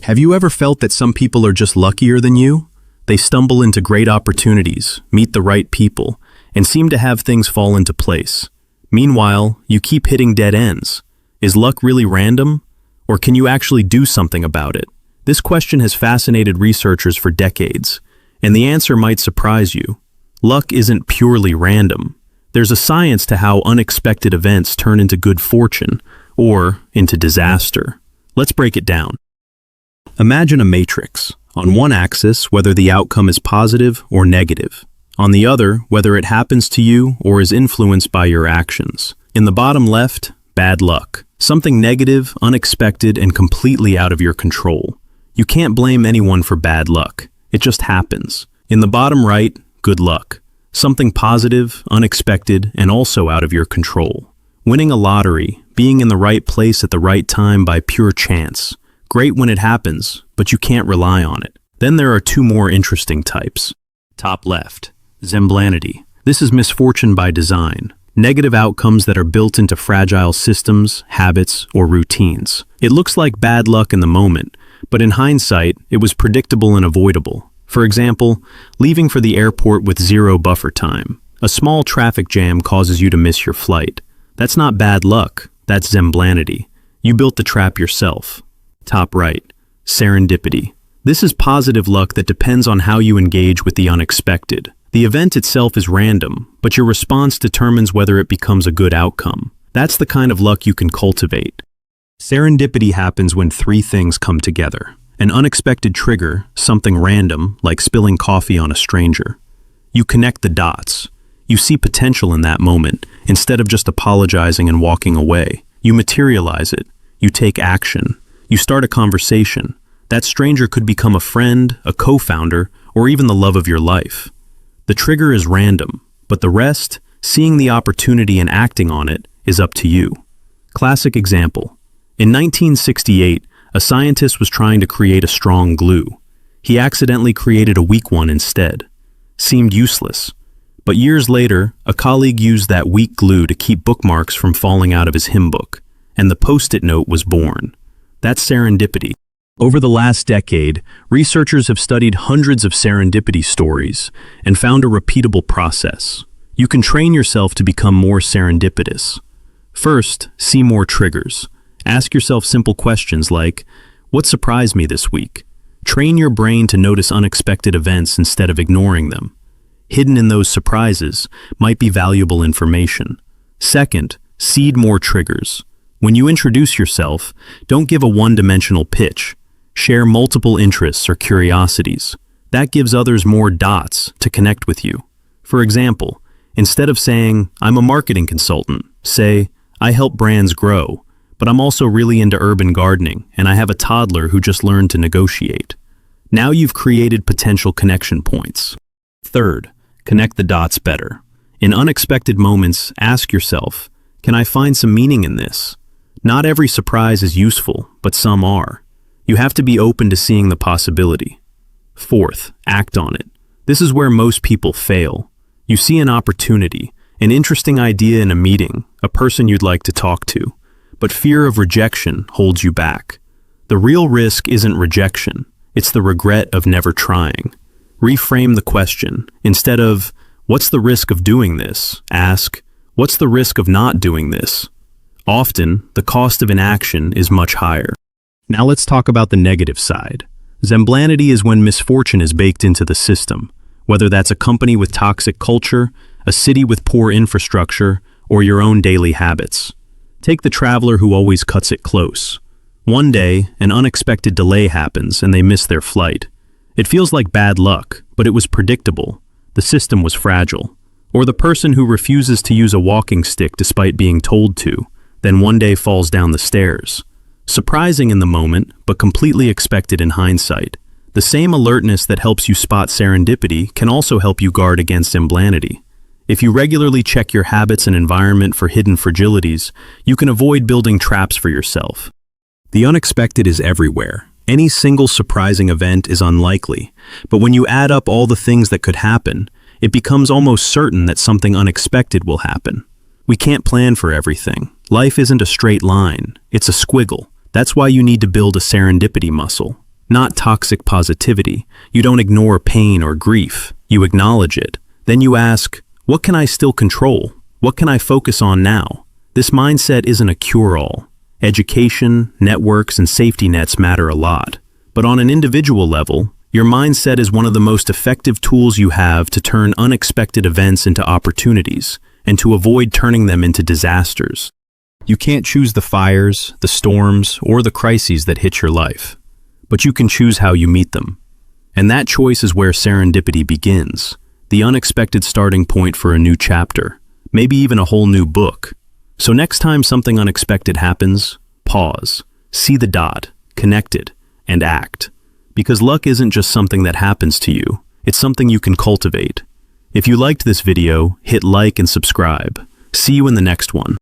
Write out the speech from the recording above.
Have you ever felt that some people are just luckier than you? They stumble into great opportunities, meet the right people, and seem to have things fall into place. Meanwhile, you keep hitting dead ends. Is luck really random? Or can you actually do something about it? This question has fascinated researchers for decades, and the answer might surprise you. Luck isn't purely random. There's a science to how unexpected events turn into good fortune, or into disaster. Let's break it down. Imagine a matrix. On one axis, whether the outcome is positive or negative. On the other, whether it happens to you or is influenced by your actions. In the bottom left, bad luck. Something negative, unexpected, and completely out of your control. You can't blame anyone for bad luck. It just happens. In the bottom right, good luck. Something positive, unexpected, and also out of your control. Winning a lottery, being in the right place at the right time by pure chance. Great when it happens, but you can't rely on it. Then there are two more interesting types. Top left, Zemblanity. This is misfortune by design. Negative outcomes that are built into fragile systems, habits, or routines. It looks like bad luck in the moment, but in hindsight, it was predictable and avoidable. For example, leaving for the airport with zero buffer time. A small traffic jam causes you to miss your flight. That's not bad luck, that's Zemblanity. You built the trap yourself. Top right, Serendipity. This is positive luck that depends on how you engage with the unexpected. The event itself is random, but your response determines whether it becomes a good outcome. That's the kind of luck you can cultivate. Serendipity happens when three things come together. An unexpected trigger, something random, like spilling coffee on a stranger. You connect the dots. You see potential in that moment, instead of just apologizing and walking away. You materialize it. You take action. You start a conversation. That stranger could become a friend, a co-founder, or even the love of your life. The trigger is random, but the rest, seeing the opportunity and acting on it, is up to you. Classic example. In 1968, a scientist was trying to create a strong glue. He accidentally created a weak one instead. Seemed useless. But years later, a colleague used that weak glue to keep bookmarks from falling out of his hymn book, and the Post-it note was born. That's serendipity. Over the last decade, researchers have studied hundreds of serendipity stories and found a repeatable process. You can train yourself to become more serendipitous. First, see more triggers. Ask yourself simple questions like, what surprised me this week? Train your brain to notice unexpected events instead of ignoring them. Hidden in those surprises might be valuable information. Second, seed more triggers. When you introduce yourself, don't give a one-dimensional pitch. Share multiple interests or curiosities. That gives others more dots to connect with you. For example, instead of saying, I'm a marketing consultant, say, I help brands grow, but I'm also really into urban gardening and I have a toddler who just learned to negotiate. Now you've created potential connection points. Third, connect the dots better. In unexpected moments, ask yourself, can I find some meaning in this? Not every surprise is useful, but some are. You have to be open to seeing the possibility. Fourth, act on it. This is where most people fail. You see an opportunity, an interesting idea in a meeting, a person you'd like to talk to, but fear of rejection holds you back. The real risk isn't rejection, it's the regret of never trying. Reframe the question. Instead of, what's the risk of doing this? Ask, what's the risk of not doing this? Often, the cost of inaction is much higher. Now let's talk about the negative side. Zemblanity is when misfortune is baked into the system, whether that's a company with toxic culture, a city with poor infrastructure, or your own daily habits. Take the traveler who always cuts it close. One day, an unexpected delay happens and they miss their flight. It feels like bad luck, but it was predictable. The system was fragile. Or the person who refuses to use a walking stick despite being told to, then one day falls down the stairs. Surprising in the moment, but completely expected in hindsight. The same alertness that helps you spot serendipity can also help you guard against Zemblanity. If you regularly check your habits and environment for hidden fragilities, you can avoid building traps for yourself. The unexpected is everywhere. Any single surprising event is unlikely, but when you add up all the things that could happen, it becomes almost certain that something unexpected will happen. We can't plan for everything. Life isn't a straight line, it's a squiggle. That's why you need to build a serendipity muscle. not toxic positivity. You don't ignore pain or grief. You acknowledge it. Then you ask, what can I still control? What can I focus on now? This mindset isn't a cure-all. Education, networks, and safety nets matter a lot. But on an individual level, your mindset is one of the most effective tools you have to turn unexpected events into opportunities and to avoid turning them into disasters. You can't choose the fires, the storms, or the crises that hit your life, but you can choose how you meet them. And that choice is where serendipity begins, the unexpected starting point for a new chapter, maybe even a whole new book. So next time something unexpected happens, pause, see the dot, connect it, and act. Because luck isn't just something that happens to you, it's something you can cultivate. If you liked this video, hit like and subscribe. See you in the next one.